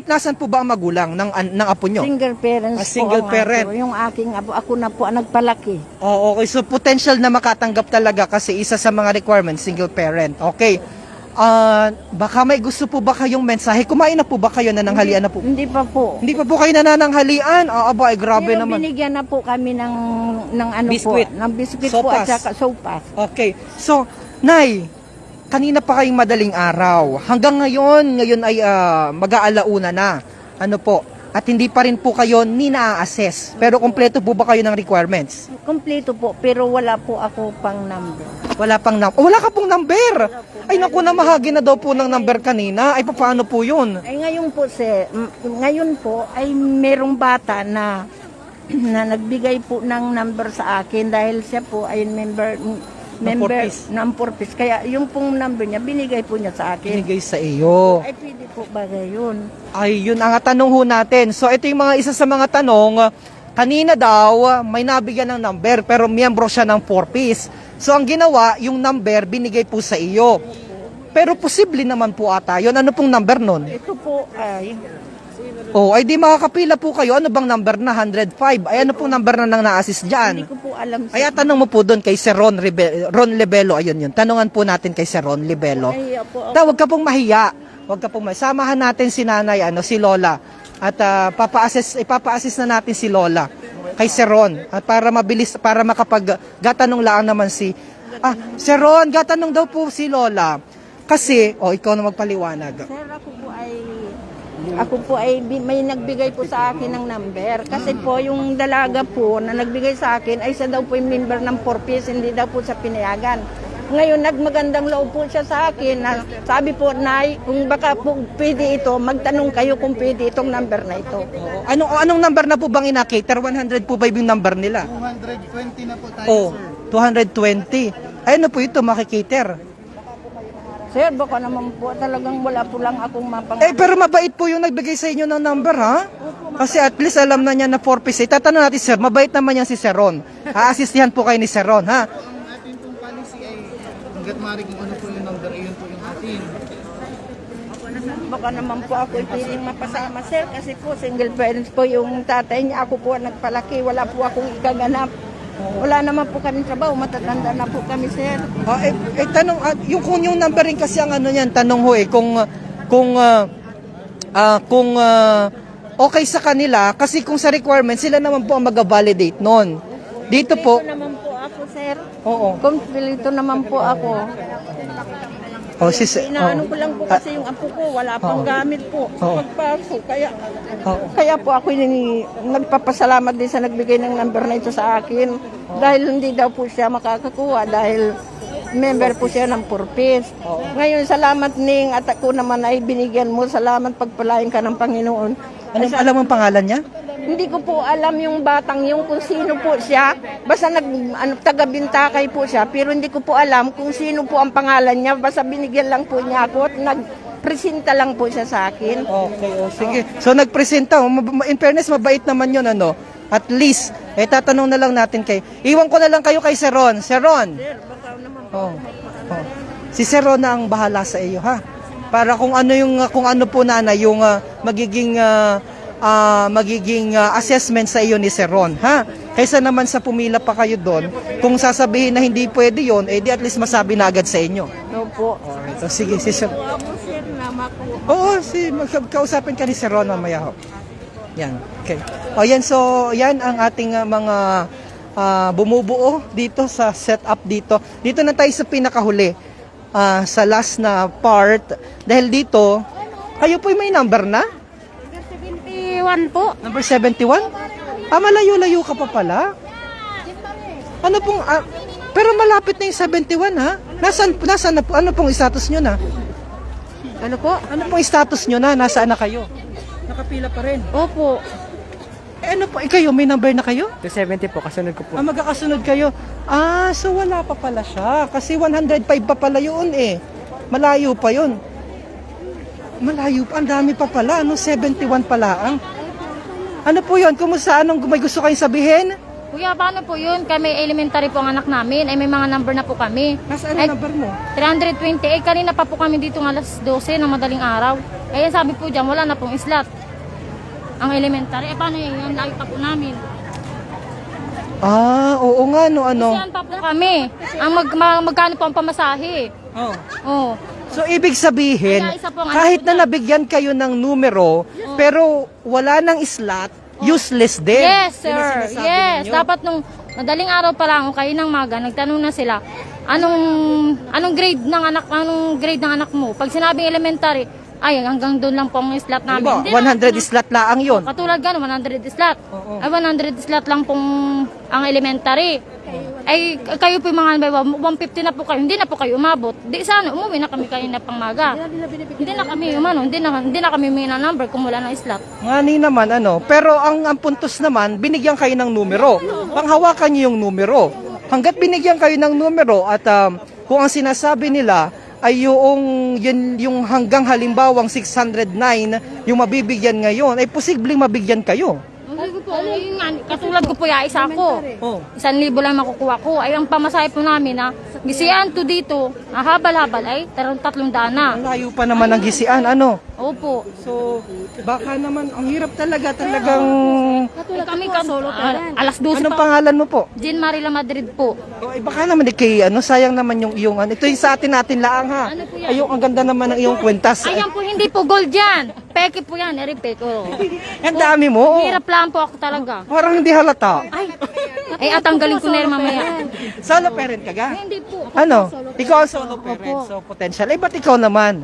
nasan po ba ang magulang ng apo nyo? Single parents Single po ang parent. apo. Yung aking apo, ako na po ang nagpalaki. Oo, okay. So potential na makatanggap talaga kasi isa sa mga requirements, single parent. Okay. Baka may gusto po ba kayong mensahe? Kumain na po ba kayo? Nananghalian na po? Hindi pa po. Hindi pa po kayo nananghalian? Aba, grabe Pero naman. binigyan na po kami ng ano Biskwit. po, ng biskwit po Sopas. at saka sopas. Okay. So, Nay, kanina pa kayong madaling araw. Hanggang ngayon ay mag-aalauna na. Ano po? At hindi pa rin po kayo ni-assess. Pero kompleto po ba kayo ng requirements? Kompleto po, pero wala po ako pang number. Wala pang number. Wala ka pong number. Ay naku, namahagi na daw po ng number kanina. Ay paano po yun? Ay ngayon po, ngayon po ay merong bata na nagbigay po ng number sa akin dahil siya po ay member ng Purpose. Kaya yung pong number niya, binigay po niya sa akin. Binigay sa iyo. Ay pwede po ba yun? Ay, yun ang tanong ho natin. So, ito yung isa sa mga tanong. Kanina daw, may nabigyan ng number, pero miyembro siya ng Purpose. So, ang ginawa, yung number, binigay po sa iyo. Pero posible naman po ata yun. Ano pong number nun? Ito po ay Ay di makakapila po kayo. Ano bang number na? 105. Ay ano pong number na nang na-assist dyan? hindi ko po alam. Ay tanong mo po doon kay Sir Ron Lebelo. Ayun yun. Tanungan po natin kay Sir Ron Lebelo. Ay, po, Huwag ka pong mahiya. Huwag ka pong mahiya. Samahan natin si nanay, si Lola. At ipapa-assist na natin si Lola kay Sir Ron. At para mabilis, para makapag-gatanong lang naman si... Sir Ron, gatanong daw po si Lola. Kasi, ikaw na magpaliwanag. Sir, ako po ay may nagbigay po sa akin ng number. Kasi po yung dalaga po na nagbigay sa akin ay siya daw po yung member ng Purpose, hindi daw po sa pinayagan. Ngayon, nagmagandang loob po siya sa akin na sabi po, Nay, kung baka po pwede ito, magtanong kayo kung pwede itong number na ito. Anong number na po bang ina-cater? 100 po ba yung number nila? 220 na po tayo, sir. 220. Ay ano po ito, makikater? Sir, baka naman po talagang wala po lang akong mapang... Pero mabait po yung nagbigay sa inyo ng number, ha? Kasi at least alam na niya na Purpose. Tatanong natin, sir, mabait naman yan si Sir Ron. Aasistihan po kayo ni Sir Ron, ha? Ang ating pong policy ay hanggat maaari kung ano po yung number, ayun po yung atin. Baka naman po ako piling mapasama, sir, kasi po single parents po yung tatay niya. Ako po ang nagpalaki, wala po akong ikaganap. Wala naman po kami trabaho, matatanda na po kami, sir. Tanong, kung yung number rin kasi ang ano niyan, tanong ho kung okay sa kanila, kasi kung sa requirement, sila naman po ang mag-validate nun. Dito po, naman po ako, sir. oo. Kompleto naman po ako. Inaano ko lang po kasi yung apo ko, wala pang gamit po sa pagpasok. Kaya po ako nagpapasalamat din sa nagbigay ng number na ito sa akin. Dahil hindi daw po siya makakakuha dahil member po siya ng Purpose. Ngayon, salamat Ning at ako naman ay binigyan mo. Salamat pagpalain ka ng Panginoon. Alam mo ang pangalan niya? Hindi ko po alam yung batang yung kung sino po siya. Basta taga-Bintakay po siya. Pero hindi ko po alam kung sino po ang pangalan niya. Basta binigyan lang po niya ako at nagpresenta lang po siya sa akin. Okay, sige. So nagpresenta. In fairness, mabait naman yun, ano? At least, tatanong na lang natin iwan ko na lang kayo kay Sir Ron. Sir Ron. Si Sir Ron na ang bahala sa iyo, ha? Para kung ano po nanay yung magiging magiging assessment sa iyo ni Sir Ron, ha? Kaysa naman sa pumila pa kayo doon, kung sasabihin na hindi pwede yon, eh di at least masabi na agad sa inyo. Opo. So, sige, si Sir. Oo, kausapin ka ni Sir Ron mamaya ho. Yan, okay. O yan, so yan ang ating mga bumubuo dito sa setup dito. Dito na tayo sa pinakahuli, sa last na part. Dahil dito, kayo po may number na? 71 po. Number 71? Malayo-layo ka pa pala. Ano pong, pero malapit na yung 71 ha? Nasaan na po, ano pong status nyo na? Ano po? Ano pong status nyo na? Nasaan na kayo? Nakapila pa rin. Opo. Ano po, kayo, may number na kayo? 270 po, kasunod ko po. Magkakasunod kayo. So wala pa pala siya. Kasi 105 pa pala yun eh. Malayo pa yun. Malayo pa, ang dami pa pala. 71 pala ang. Ano po yun? Kumusta? Anong may gusto kayong sabihin? Kuya, paano po yun? Kami elementary po ang anak namin. Ay may mga number na po kami. Nasaan Ay, ang number mo? 320. Eh, kanina pa po kami dito ng alas 12 ng madaling araw. Kaya sabi po dyan, wala na pong slot. Ang elementary. Eh, paano yun? Ang layo pa po namin. Oo nga, no, ano. Saan pa po kami? Ang magkano po ang pamasahe? Oh. Oh. So, ibig sabihin, Kaya isa po ang kahit anak ko na nabigyan kayo ng numero, pero wala ng slot, useless din. Yes, Yun ang sir. sinasabi Yes. ninyo. Dapat nung madaling araw pa lang, kayo ng maga, nagtanong na sila, anong grade ng anak mo? Pag sinabing elementary, ay hanggang doon lang po ang slot namin. Diba? 100 slot laang yun. Katulad gano'n, 100 slot. Ay 100 slot lang pong ang elementary. Ay kayo po yung mga 150 na po kayo, hindi na po kayo umabot. Di sana umuwi na kami kayo na pangmaga. Hindi na kami hindi na kami may na number kung wala ng slot. Ngani naman, ano. Pero ang puntos naman, binigyan kayo ng numero. Panghawakan niyo yung numero. Hanggat binigyan kayo ng numero at kung ang sinasabi nila ay yung hanggang halimbawang 609 yung mabibigyan ngayon, ay posibleng mabigyan kayo. Ayun nga, katulad ko po isa ko. Oh. 1,000 lang makukuha ko. Ay ang pamasahe po namin na gisian to dito, habal-habal ay 300 na. Ang layo pa naman ang gisian, ano? Opo. So, baka naman, ang hirap talagang... Ay, kami alas 12 Anong pa. pangalan mo po? Jean Marila Madrid po. Baka naman kay sayang naman yung iyong ito yung sa atin laang ha. Ano po yan? Ay, ang ganda naman ng iyong kwentas. Ayan po, hindi po gold yan. Peke po yan, eri-peke. Ang dami mo. Oh. Hirap lang po ako talaga. Parang hindi halata. Ay, atanggalin ko na rin mamaya. Solo parent ka ga? Hindi po. Ano? Ikaw ang solo parent, so potential. Ay, ba't ikaw naman?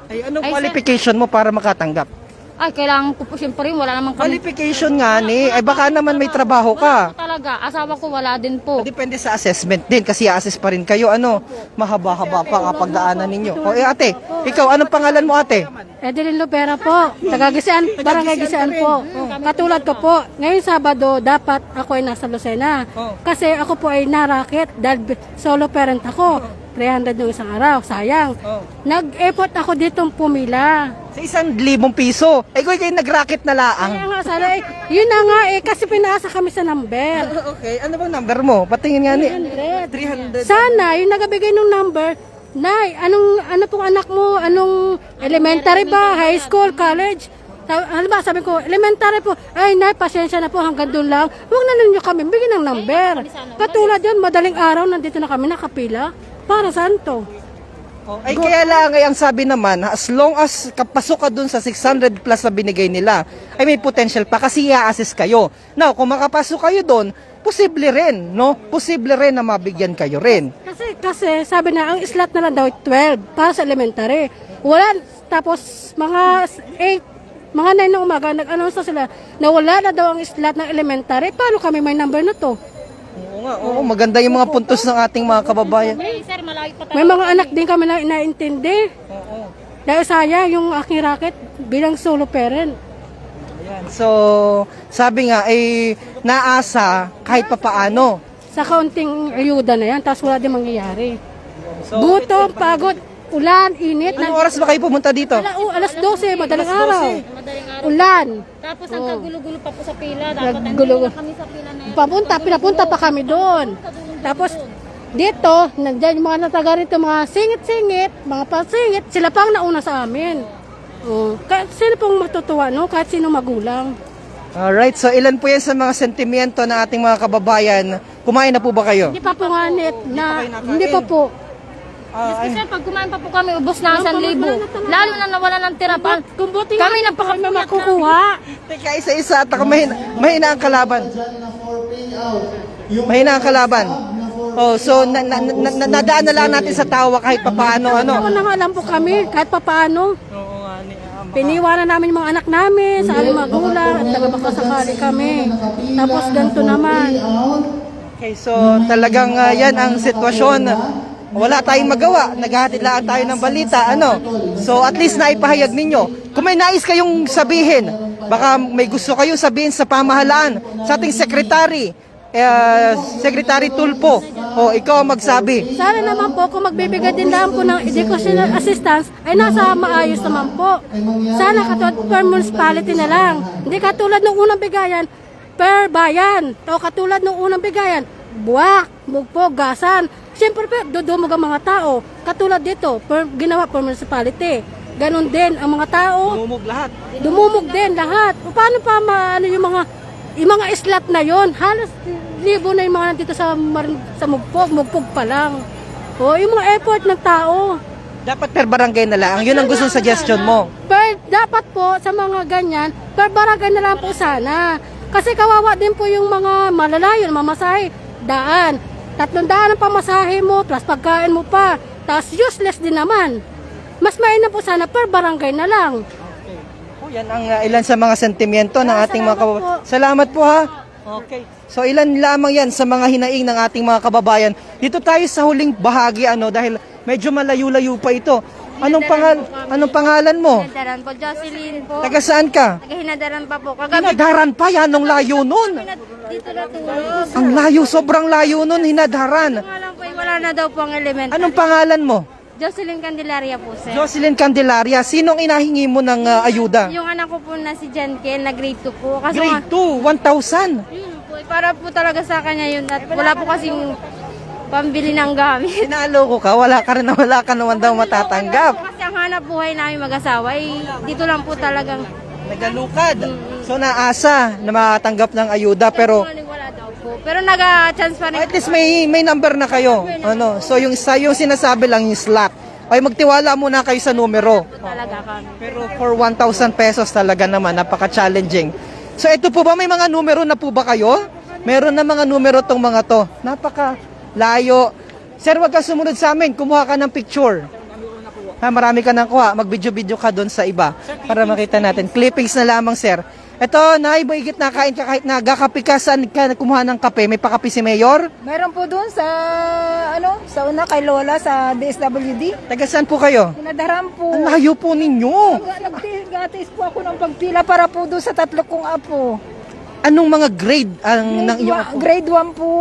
Ay, anong Ay, qualification mo para makatanggap? Ay, kailangan ko po siyempre, wala naman kami. Qualification nga ni, ay baka naman may trabaho Wala ka. po talaga. Asawa ko wala din po. Depende sa assessment din kasi assess pa rin kayo. Ano, mahaba-haba pa ang pagdaanan ninyo. O ate, ikaw, anong pangalan mo ate? Edeline Lopera po, taga-Gisian, Barangay Gisian po. Katulad ko po, ngayong Sabado, dapat ako ay nasa Lucena. Kasi ako po ay narakit dahil solo parent ako. 300 yung isang araw, sayang. Nag-effort ako ditong pumila. Sa 1,000 piso. Eh, kung kayo nag-racket na laang. Kaya nga, sana yun na nga kasi pinaasa kami sa number. Okay, ano bang number mo? Patingin nga ni. 300. Sana, yung nagabigay ng number, Nay, ano pong anak mo? Anong elementary ba? High school? College? Ano ba, sabi ko, elementary po. Ay, Nay, pasensya na po, hanggang doon lang. Huwag na ninyo kami, bigyan ng number. Katulad yun, madaling araw, nandito na kami nakapila. Para saan to? Ay kaya lang ay ang sabi naman, as long as kapasok ka dun sa 600 plus na binigay nila, ay may potential pa kasi i-assess kayo. Now, kung makapasok kayo dun, posible rin, no? Posible rin na mabigyan kayo rin. Kasi sabi na, ang slot na lang daw 12 para sa elementary. Wala, tapos mga 8, mga 9 ng umaga, nag-announce na sila na wala na daw ang slot ng elementary. Paano kami may number na to? Oo nga, oo, maganda yung mga puntos ng ating mga kababayan. Ay, sir, malayo pa May mga anak din kami na inaintindi. Dahil sayang yung aking racket bilang solo parent. So, sabi nga, ay naasa kahit papaano. Sa kaunting ayuda na yan, tapos wala din mangyayari. Gutom, pagod, ulan, init. Anong oras ba kayo pumunta dito? Alas 12, madaling araw. Madaling araw. Ulan. Tapos ang kagulo-gulo pa po sa pila. Dapat Naggulo. nandito na kami sa pila na yan. Pinapunta pa kami doon. Tapos dito, nandiyan yung mga nataga rito, mga singit-singit, mga pasingit, sila pang nauna sa amin. Oh, kahit sino pong matutuwa, no? Kahit sino magulang. Alright, so ilan po yan sa mga sentimiento ng ating mga kababayan? Kumain na po ba kayo? Hindi pa po nga net na, hindi pa po. Kasi pag kumain pa po kami, ubos na ang 1,000. Lalo na nawala ng tira pa. Kung buti Kami nga, nagpakapuyat na. makukuha. Teka, isa-isa at ako mahina ang kalaban. Mahina ang kalaban. Oh, so nadaan na lang natin sa tawa kahit papaano ano. Ako na nga lang po kami, kahit papaano. Piniwanan namin yung mga anak namin sa aming magulang at nagbakasakali kami. Tapos ganito naman. Okay, so talagang yan ang sitwasyon. Wala tayong magawa. Naghahatid lang tayo ng balita. Ano? So at least naipahayag ninyo. Kung may nais kayong sabihin, baka may gusto kayong sabihin sa pamahalaan, sa ating secretary, Secretary Tulpo, o ikaw ang magsabi. Sana naman po kung magbibigay din lang po ng educational assistance ay nasa maayos naman po. Sana katulad per municipality na lang. Hindi katulad ng unang bigayan per bayan. O katulad ng unang bigayan, buwak, mugpog, gasan. Siyempre po, dudumog ang mga tao. Katulad dito, ginawa per municipality. Ganon din ang mga tao. Dumumog lahat. Dumumog din lahat. O paano pa yung mga islat na yon, halos libo na yung mga nandito sa mugpog pa lang. O, yung mga effort ng tao. Dapat per barangay na lang. Yun ang gusto suggestion mo. Dapat po sa mga ganyan, per barangay na lang po sana. Kasi kawawa din po yung mga malalayo na mamasahe. Daan. 300 ang pamasahe mo, plus pagkain mo pa. Tapos useless din naman. Mas mainam po sana per barangay na lang. Yan ang ilan sa mga sentimiento ng ating mga kababayan. Salamat po ha. Okay. So ilan lamang yan sa mga hinaing ng ating mga kababayan. Dito tayo sa huling bahagi dahil medyo malayo-layo pa ito. Anong pangalan mo? Hinadaran po, Jocelyn po. Taga saan ka? Hinadaran pa po. Kagabi Hinadaran pa yan, anong layo nun? dito natulog. Ang layo, sobrang layo nun, Hinadaran. Wala po, wala na daw po ang elementary. Anong pangalan mo? Jocelyn Candelaria po, sir. Jocelyn Candelaria. Sinong inahingi mo ng ayuda? Yung anak ko po na si Jan Ken, na grade 2 po. Kasi Grade 2, 1,000. yun po, para po talaga sa kanya yun. At wala po kasing pambili ng gamit. Sinalo ko ka, wala ka naman daw matatanggap. Kasi ang hanap buhay namin mag-asawa, dito lang po talagang Nagalukad. So naasa na makatanggap ng ayuda pero wala daw po. Pero nag-chance pa rin. at least may number na kayo. So yung sinasabi lang yung slot. Ay magtiwala muna kayo sa numero. Talaga kami. Pero for 1,000 pesos talaga naman, napaka-challenging. So ito po ba, may mga numero na po ba kayo? Meron na mga numero tong mga to. Napaka-layo. Sir, wag ka sumunod sa amin. Kumuha ka ng picture. Ha, marami ka nang kuha. Mag-video-video ka doon sa iba para makita natin. Clippings na lamang, sir. Ito, Nay, maigit na kain ka kahit nagakape ka. Saan ka kumuha ng kape? May pakape si Mayor? Meron po doon sa sa una kay Lola sa DSWD. Taga saan po kayo? Pinadaran po. Ang layo po ninyo. Nagtigatis po ako ng pagpila para po doon sa 3 kong apo. Anong mga grade ang ng inyong apo? Grade 1 po,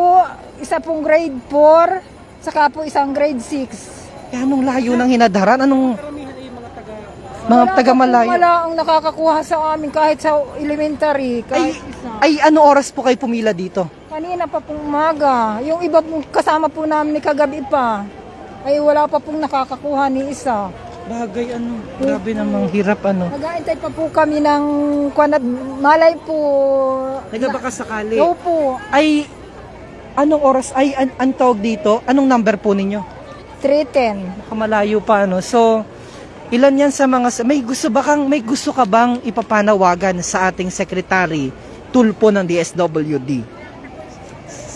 isa pong grade 4, saka po isang grade 6. Anong layo ng Hinadaran? Anong mga taga malayo? Wala ang nakakakuha sa amin kahit sa elementary. Kahit Ay, ano oras po kayo pumila dito? kanina pa pong umaga. Yung iba pong kasama po namin ni kagabi pa. Ay wala pa pong nakakakuha ni isa. Bagay grabe namang hirap Nag-aantay pa po kami ng malay po. Baka sakali. Opo. Ay, anong oras? Ay, ang tawag dito? Anong number po ninyo? 310. Kamalayo pa, So, ilan yan sa mga... May gusto ka bang ipapanawagan sa ating Secretary Tulpo ng DSWD?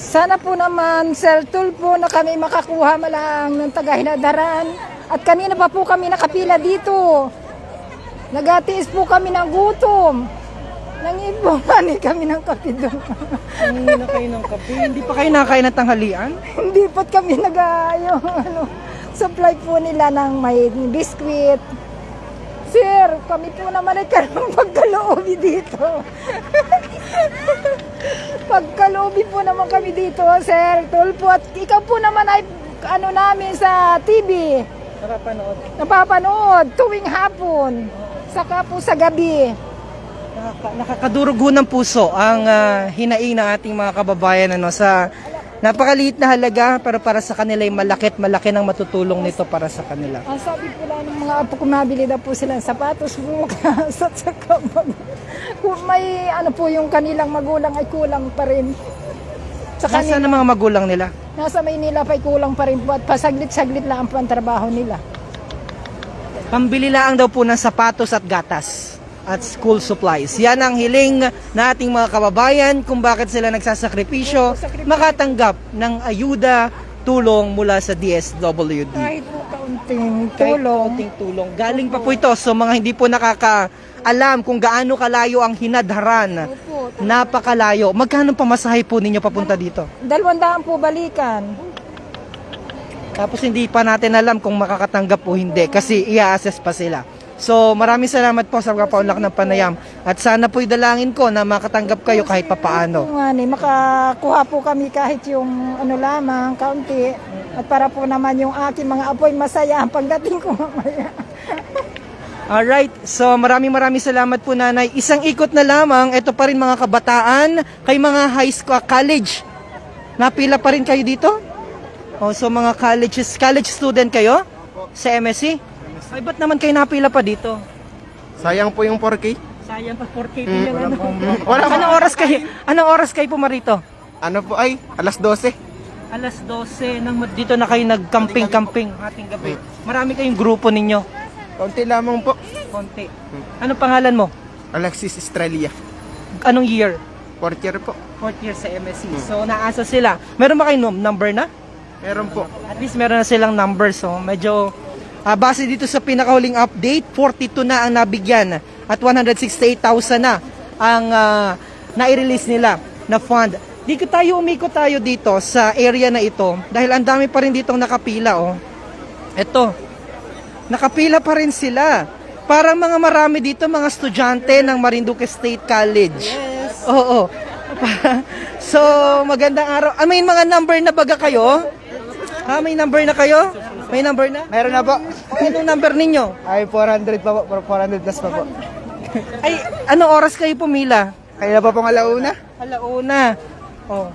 Sana po naman, Sir Tulpo, na kami makakuha malang ng taga-Hinadaran. At kanina pa po kami nakapila dito. Nagatiis po kami ng gutom. Nangibuman kami ng kape doon. Hindi na kayo ng kape? Hindi pa kayo nakakain ng tanghalian? Hindi po't kami supply po nila ng may biskwit. Sir, kami po naman ay karang pagkaloobi dito. Pagkaloobi po naman kami dito, Sir Tulpo. At ikaw po naman ay namin sa TV. Napapanood tuwing hapon. Saka po sa gabi. Nakakadurog ng puso ang hinaing ng ating mga kababayan sa Napakaliit na halaga, pero para sa kanila ay malaki nang matutulong nito para sa kanila. Ang sabi po lang ng mga apo ko, mabili daw po sila ng sapatos, bukas at saka kung may ano po yung kanilang magulang ay kulang pa rin. Sa Nasaan kanila, ang mga magulang nila? nasa Maynila pa ay kulang pa rin po at pasaglit-saglit lang po ang trabaho nila. Pambili lang daw po ng sapatos at gatas at school supplies. Yan ang hiling na ating mga kababayan kung bakit sila nagsasakripisyo makatanggap ng ayuda, tulong mula sa DSWD. Kahit po kaunting Kahit tulong. kaunting tulong. Galing pa po ito. So mga hindi po nakakaalam kung gaano kalayo ang hinadharan. Napakalayo. Magkano pamasahe po ninyo papunta dito? 200 po balikan. Tapos hindi pa natin alam kung makakatanggap o hindi kasi i-assess pa sila. So maraming salamat po sa pagpapaunlak ng panayam. At sana po idalangin ko na makatanggap kayo kahit papaano. Oo nga ni, makakuha po kami kahit yung ano lamang, kaunti. At para po naman yung aking mga apoy masaya ang pagdating ko mamaya. Alright, so maraming salamat po nanay. Isang ikot na lamang, ito pa rin mga kabataan, kay mga high school, college. Napila pa rin kayo dito? O, so mga college student kayo sa MSC? Ay, ba't naman kayo napila pa dito? Sayang po yung 4K. Sayang pa 4K po yung ano. Wala Anong oras kayo pumarito? Ano po ay, alas 12. Alas 12 dito na kayo nag-camping ating gabi. Marami kayong grupo ninyo. Konti lamang po. Konti. Anong pangalan mo? Alexis Estrella. Anong year? 4th year po. 4th year sa MSC. So naasa sila. Meron ba kayong number na? Meron po. At least meron na silang number. So medyo base dito sa pinakahuling update, 42 na ang nabigyan at 168,000 na ang nai-release nila na fund. Umikot tayo dito sa area na ito dahil ang dami pa rin ditong nakapila. Oh. Ito, nakapila pa rin sila. Parang mga marami dito mga estudyante ng Marinduque State College. Yes. Oo. So, magandang araw. May mga number na baga kayo? May number na kayo? May number na? Meron na po. Anong number ninyo? Ay, 400 pa po. 400 plus pa po. Ay, anong oras kayo pumila? Kaya pa pong alauna. Alauna. Oh.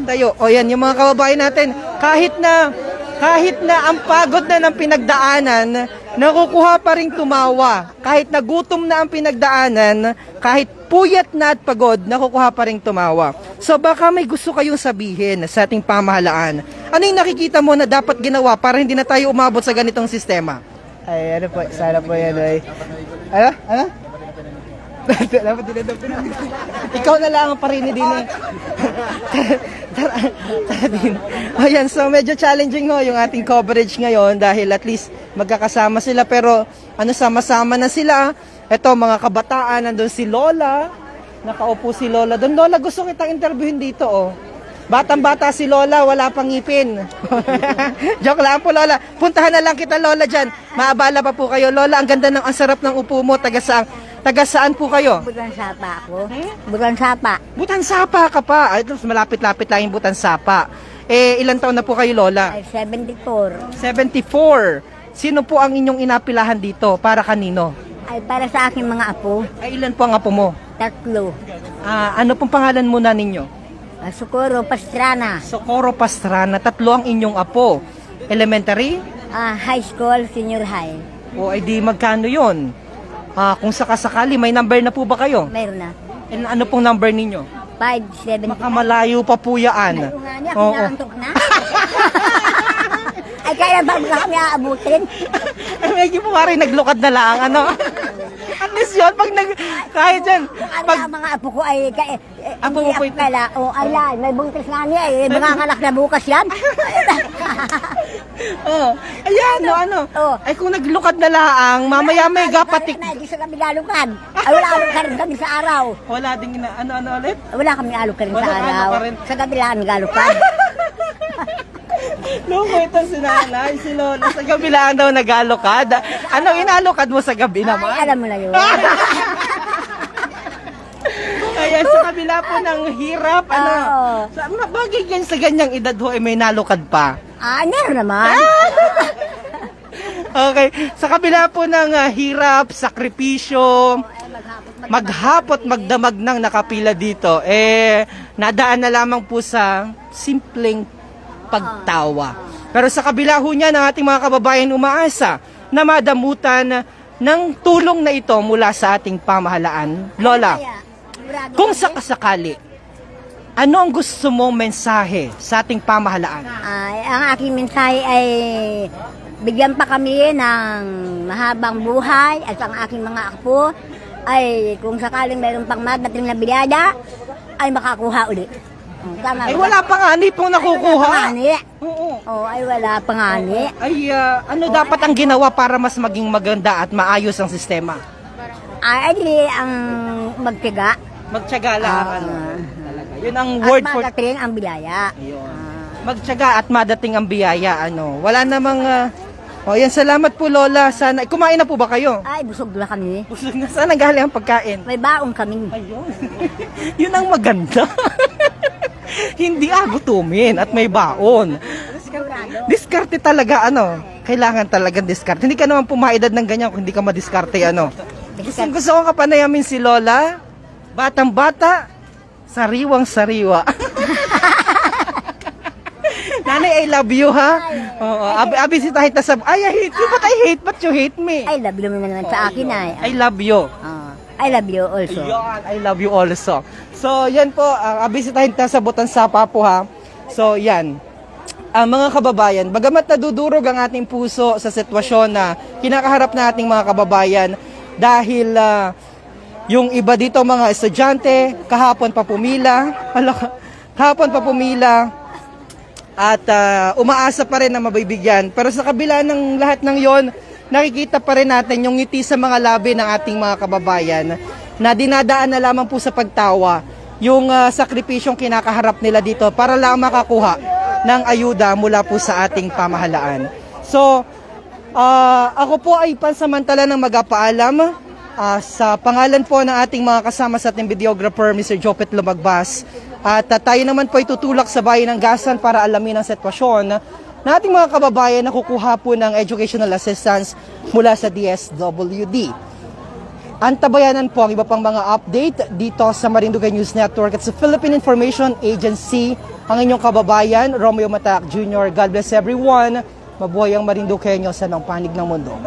Tayo. O yan, yung mga kababayan natin, kahit na ang pagod na ng pinagdaanan, nakukuha pa rin tumawa. Kahit na gutom na ang pinagdaanan, kahit puyat na at pagod, nakukuha pa rin tumawa. So baka may gusto kayong sabihin sa ating pamahalaan. Ano yung nakikita mo na dapat ginawa para hindi na tayo umabot sa ganitong sistema? Ay, ano po, sana po yan ay... Ano? Dapat dinadapin namin. Ikaw na lang ang parini din eh. Tara din. Ayan, so medyo challenging ho yung ating coverage ngayon dahil at least magkakasama sila pero sama-sama na sila. Ito mga kabataan, nandun si Lola. Nakaupo si Lola. Doon Lola, gusto kitang interviewin dito oh. Batang-bata si Lola, wala pang ngipin. Joke lang po Lola. Puntahan na lang kita Lola dyan. Maabala pa po kayo. Lola, ang ganda ang sarap ng upo mo. Taga saan po kayo? Butan Sapa ako. Butan Sapa. Butan Sapa ka pa. Ay, malapit-lapit lang yung Butan Sapa. Ilan taon na po kayo Lola? Ay, 74. 74. Sino po ang inyong inapilahan dito? Para kanino? Ay, para sa aking mga apo, Ay, ilan po ang apo mo? 3. Ano pong pangalan muna ninyo? Socorro Pastrana. Socorro Pastrana. 3 ang inyong apo. Elementary? High school, senior high. O ay di magkano yon? Kung sakasakali, may number na po ba kayo? Mayroon na. Ano pong number ninyo? 570. Makamalayo pa po yan. Mayroon nga niya, kinaantok na. Ay, kaya ba kami aabutin? Medyo po rin naglukad na lang, ano? At least yun, kahit yan. Ang mga apo ko ay, Apo mo po ito? Ala, may buntis nga niya, mga kanak na bukas yan. Ayan, ano? Ay, kung naglukad na lang, mamaya may gapatik. Hindi sa kami lalukad. Ay, wala alok ka rin kami sa araw. Wala din ano ulit? Wala kami alok ka rin sa Wala alok araw. ka rin. Sa gabi lang galukad. Loko ito si nanay, si Lola. Sa gabi lang daw nag-alokad. Anong inalokad mo sa gabi naman? Ay, alam mo na yun. Kaya sa kabila po ng hirap, bagay yan sa ganyang edad ho, may nalokad pa. Meron naman. Okay, sa kabila po ng hirap, sakripisyo, maghapot, magdamag ng nakapila dito, nadaan na lamang po sa simpleng pagtawa. Pero sa kabila ho niya ng ating mga kababayan umaasa na madamutan ng tulong na ito mula sa ating pamahalaan. Lola, kung sakasakali, ano ang gusto mong mensahe sa ating pamahalaan? Ang aking mensahe ay bigyan pa kami ng mahabang buhay at ang aking mga apo ay kung sakaling mayroon pang madating na biyaya ay makakuha ulit. Tama Ay ba? wala pa nga ni pong nakukuha. Pangani. Oo. Ay wala pangani. Ay ano dapat ang ginawa para mas maging maganda at maayos ang sistema? Ay di ang magtiga. Magtiyaga lang. Ano, talaga. Yun ang At word for... madating ang biyaya. Magtiyaga at madating ang biyaya. Ano. Wala namang... yan, salamat po Lola. Sana... Kumain na po ba kayo? Ay busog na kami. Busog na. Sana galing ang pagkain. May baong kami. Ayun. Yun ang maganda. Hindi gutumin at may baon. Diskarte talaga, ano. Kailangan talagang diskarte. Hindi ka naman pumaedad ng ganyan kung hindi ka madiskarte, ano. Gusto ko kapanayamin si Lola. Batang-bata, sariwang-sariwa. Nanay, I love you, ha? Oo, abi si tahit na sab... Ay, I hate you, but I hate, but you hate me. I love you naman sa akin ay. I love you. I love you also. Ayun, I love you also. So, yan po, abisitahin tayo sa Butan Sapa po ha. So, yan. Mga kababayan, bagamat nadudurog ang ating puso sa sitwasyon na kinakaharap na ating mga kababayan dahil yung iba dito mga estudyante, kahapon pa pumila at umaasa pa rin na mabibigyan. Pero sa kabila ng lahat ng yon, nakikita pa rin natin yung ngiti sa mga labi ng ating mga kababayan na dinadaan na lamang po sa pagtawa yung sakripisyong kinakaharap nila dito para lang makakuha ng ayuda mula po sa ating pamahalaan. So, ako po ay pansamantala ng magpapaalam sa pangalan po ng ating mga kasama sa ating videographer, Mr. Jopet Lumagbas. At tayo naman po ay tutulak sa bayan ng Gasan para alamin ang sitwasyon na ating mga kababayan na kukuha po ng educational assistance mula sa DSWD. Antabayanan po ang iba pang mga update dito sa Marinduque News Network at sa Philippine Information Agency. Ang inyong kababayan, Romeo Matac Jr. God bless everyone. Mabuhay ang Marinduqueño sa ng panig ng mundo.